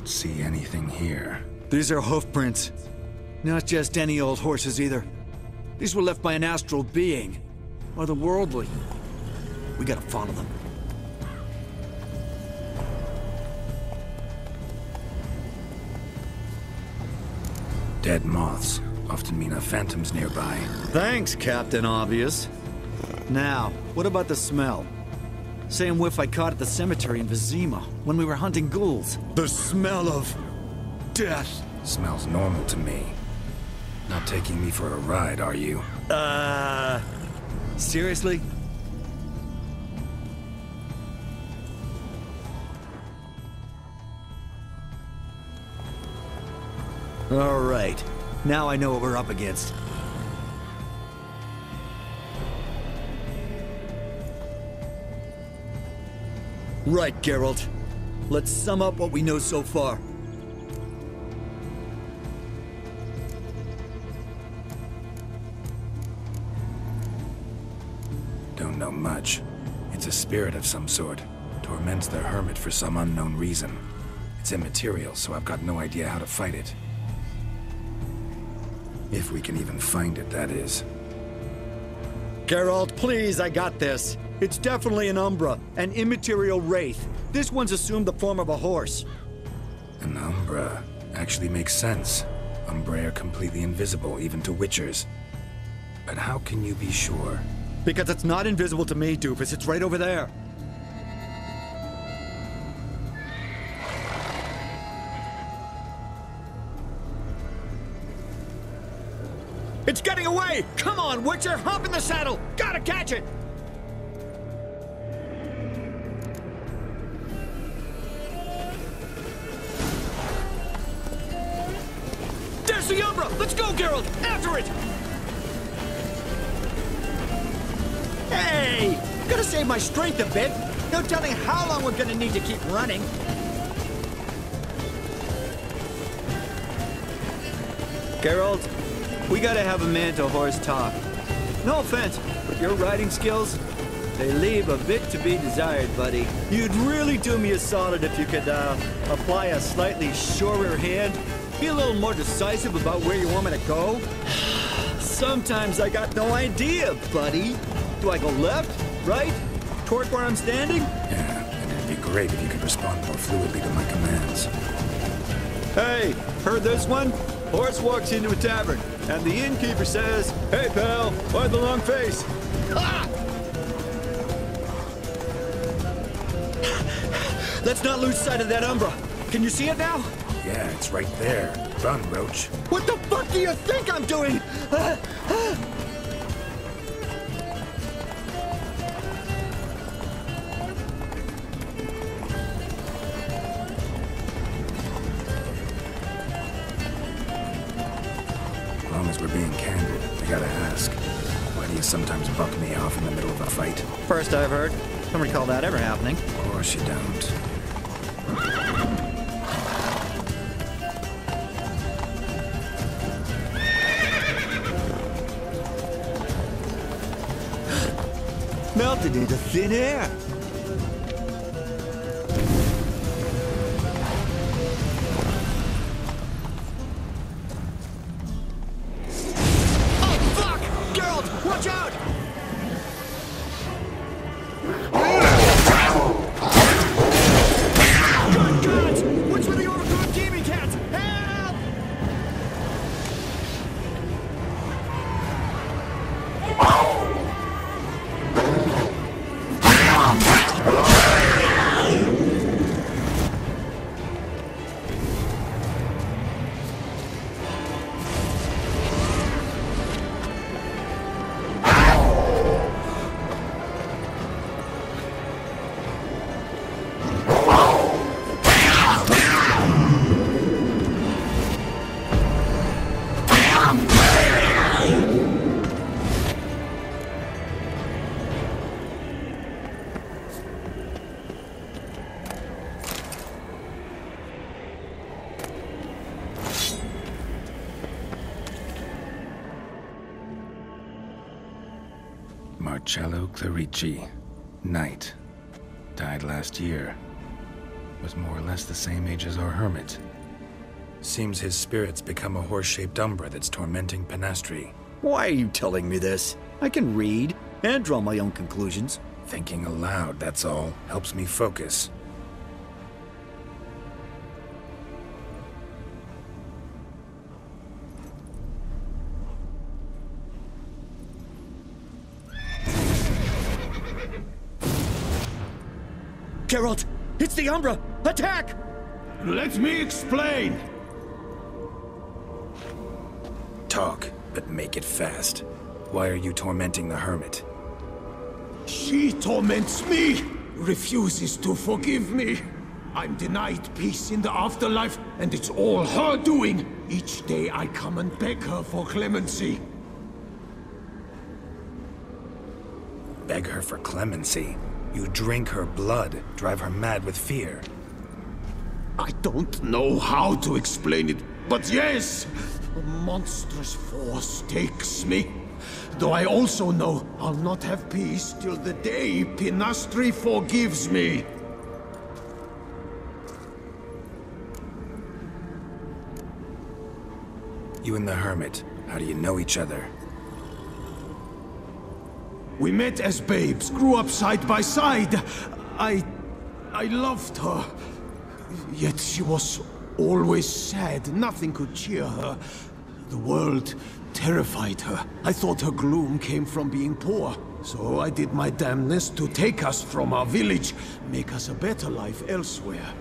Don't see anything here. These are hoof prints. Not just any old horses either. These were left by an astral being. Otherworldly. We gotta follow them. Dead moths often mean a phantom's nearby. Thanks, Captain Obvious. Now, what about the smell? Same whiff I caught at the cemetery in Vizima when we were hunting ghouls. The smell of death. Smells normal to me. Not taking me for a ride, are you? Seriously? All right. Now I know what we're up against. Right, Geralt. Let's sum up what we know so far. Don't know much. It's a spirit of some sort. Torments the hermit for some unknown reason. It's immaterial, so I've got no idea how to fight it. If we can even find it, that is. Geralt, please, I got this. It's definitely an Umbra, an immaterial wraith. This one's assumed the form of a horse. An Umbra actually makes sense. Umbrae are completely invisible, even to Witchers. But how can you be sure? Because it's not invisible to me, doofus. It's right over there. It's getting away! Come on, Witcher! Hop in the saddle! Gotta catch it! There's the Umbra! Let's go, Geralt! After it! Hey! Gotta save my strength a bit. No telling how long we're gonna need to keep running. Geralt, we gotta have a man-to-horse talk. No offense, but your riding skills, they leave a bit to be desired, buddy. You'd really do me a solid if you could, apply a slightly surer hand. Be a little more decisive about where you want me to go. Sometimes I got no idea, buddy. Do I go left, right, toward where I'm standing? Yeah, and it'd be great if you could respond more fluidly to my commands. Hey, heard this one? Horse walks into a tavern, and the innkeeper says, "Hey, pal, why the long face?" Ah! Let's not lose sight of that Umbra. Can you see it now? Yeah, it's right there. Run, Roach. What the fuck do you think I'm doing? As long as we're being candid, I gotta ask. Why do you sometimes buck me off in the middle of a fight? First I've heard. Don't recall that ever happening. Of course you don't. Melted into thin air. Oh, fuck! Geralt, watch out! Good gods! What's with the overgrown demon cats? Help! Marcello Clerici. Knight. Died last year. was more or less the same age as our hermit. Seems his spirit's become a horse-shaped umbra that's tormenting Penastri. Why are you telling me this? I can read and draw my own conclusions. Thinking aloud, that's all. Helps me focus. Geralt! It's the Umbra! Attack! Let me explain! Talk, but make it fast. Why are you tormenting the hermit? She torments me! Refuses to forgive me! I'm denied peace in the afterlife, and it's all her doing! Each day I come and beg her for clemency. Beg her for clemency? You drink her blood, drive her mad with fear. I don't know how to explain it, but yes! A monstrous force takes me. Though I also know I'll not have peace till the day Penastri forgives me. You and the hermit, how do you know each other? We met as babes, grew up side by side. I loved her. Yet she was always sad. Nothing could cheer her. The world terrified her. I thought her gloom came from being poor. So I did my damnedest to take us from our village, make us a better life elsewhere.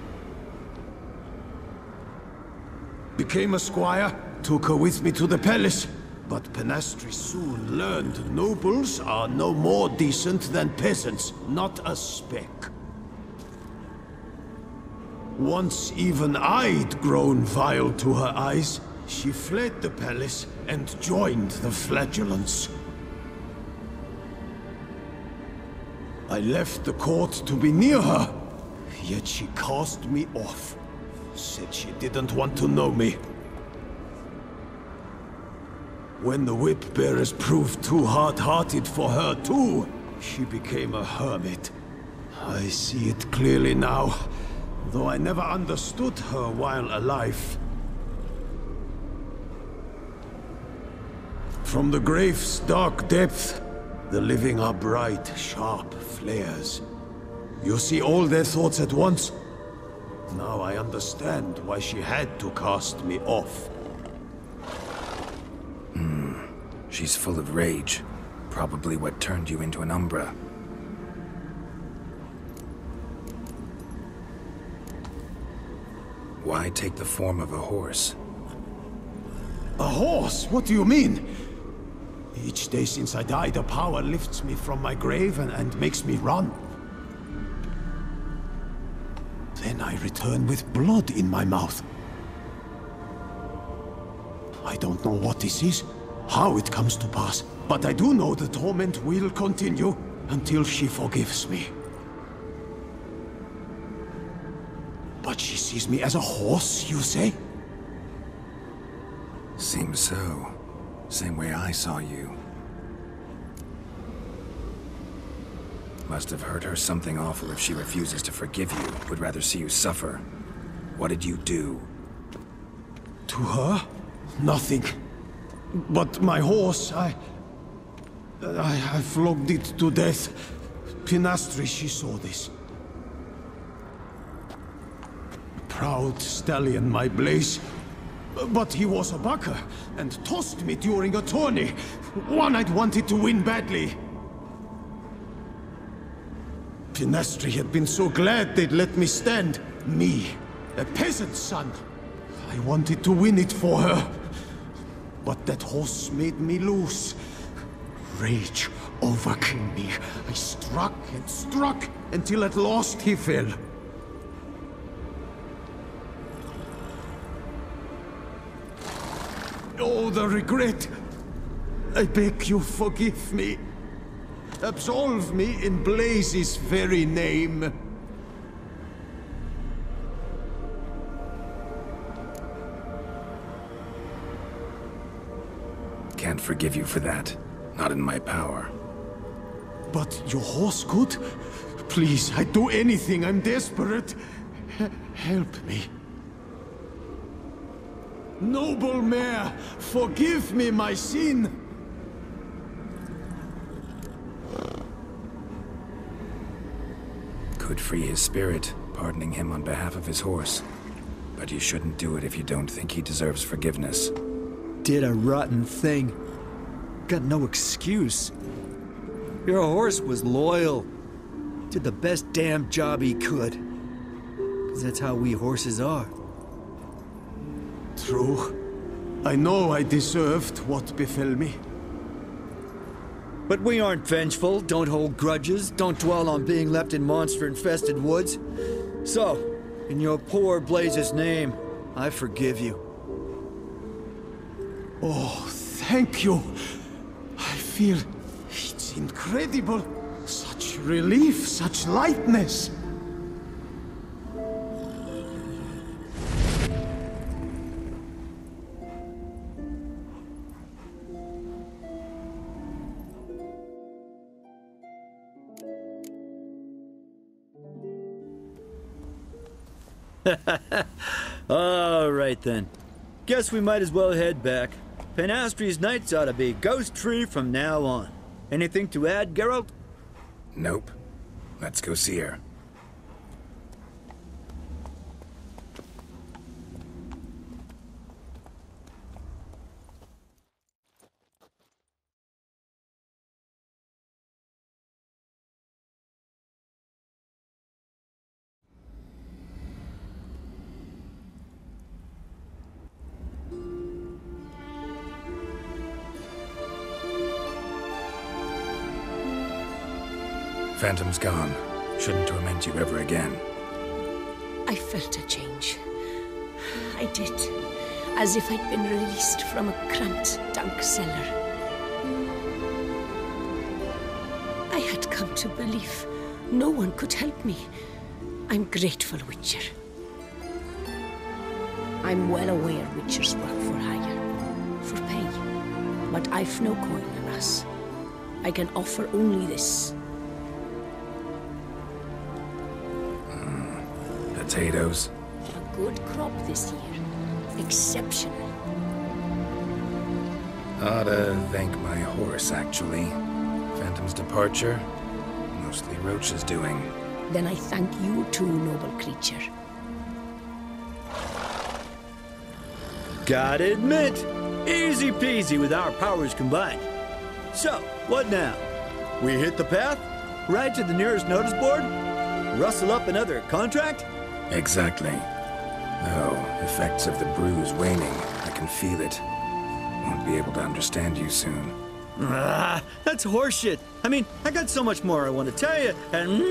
Became a squire, took her with me to the palace. But Penastri soon learned nobles are no more decent than peasants, not a speck. Once even I'd grown vile to her eyes, she fled the palace and joined the flagellants. I left the court to be near her, yet she cast me off. Said she didn't want to know me. When the whip-bearers proved too hard-hearted for her too, she became a hermit. I see it clearly now, though I never understood her while alive. From the grave's dark depth, the living are bright, sharp flares. You see all their thoughts at once. Now I understand why she had to cast me off. She's full of rage. Probably what turned you into an Umbra. Why take the form of a horse? A horse? What do you mean? Each day since I died, a power lifts me from my grave and makes me run. Then I return with blood in my mouth. I don't know what this is, how it comes to pass, but I do know the torment will continue until she forgives me. But she sees me as a horse, you say? Seems so. Same way I saw you. Must have hurt her something awful if she refuses to forgive you, would rather see you suffer. What did you do? To her? Nothing. But my horse, I flogged it to death. Penastri, she saw this. Proud stallion, my Blaze. But he was a bucker, and tossed me during a tourney. One I'd wanted to win badly. Penastri had been so glad they'd let me stand. Me, a peasant's son. I wanted to win it for her. But that horse made me lose. Rage overcame me. I struck and struck until at last he fell. Oh, the regret. I beg you forgive me. Absolve me in Blaze's very name. Can't forgive you for that. Not in my power. But your horse could? Please, I'd do anything. I'm desperate. Help me. Noble Mare, forgive me my sin! Could free his spirit, pardoning him on behalf of his horse. But you shouldn't do it if you don't think he deserves forgiveness. Did a rotten thing. Got no excuse. Your horse was loyal. Did the best damn job he could. 'Cause that's how we horses are. True. I know I deserved what befell me. But we aren't vengeful, don't hold grudges, don't dwell on being left in monster-infested woods. So, in your poor Blaze's name, I forgive you. Oh, thank you. I feel it's incredible. Such relief, such lightness. All right then. Guess we might as well head back. Penastri's nights ought to be ghost free from now on. Anything to add, Geralt? Nope. Let's go see her. Phantom's gone. Shouldn't torment you ever again. I felt a change. I did. As if I'd been released from a cramped, dank cellar. I had come to believe no one could help me. I'm grateful, Witcher. I'm well aware Witchers work for hire, for pay. But I've no coin on us. I can offer only this. Potatoes. A good crop this year. Exceptional. Ought to thank my horse, actually. Phantom's departure, mostly Roach's doing. Then I thank you too, noble creature. Gotta admit, easy peasy with our powers combined. So, what now? We hit the path? Ride to the nearest notice board? Rustle up another contract? Exactly. Though, effects of the bruise waning. I can feel it. Won't be able to understand you soon. Ah, that's horseshit. I mean, I got so much more I want to tell you, and...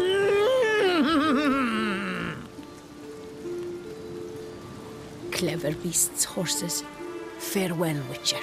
Clever beasts, horses. Farewell, Witcher.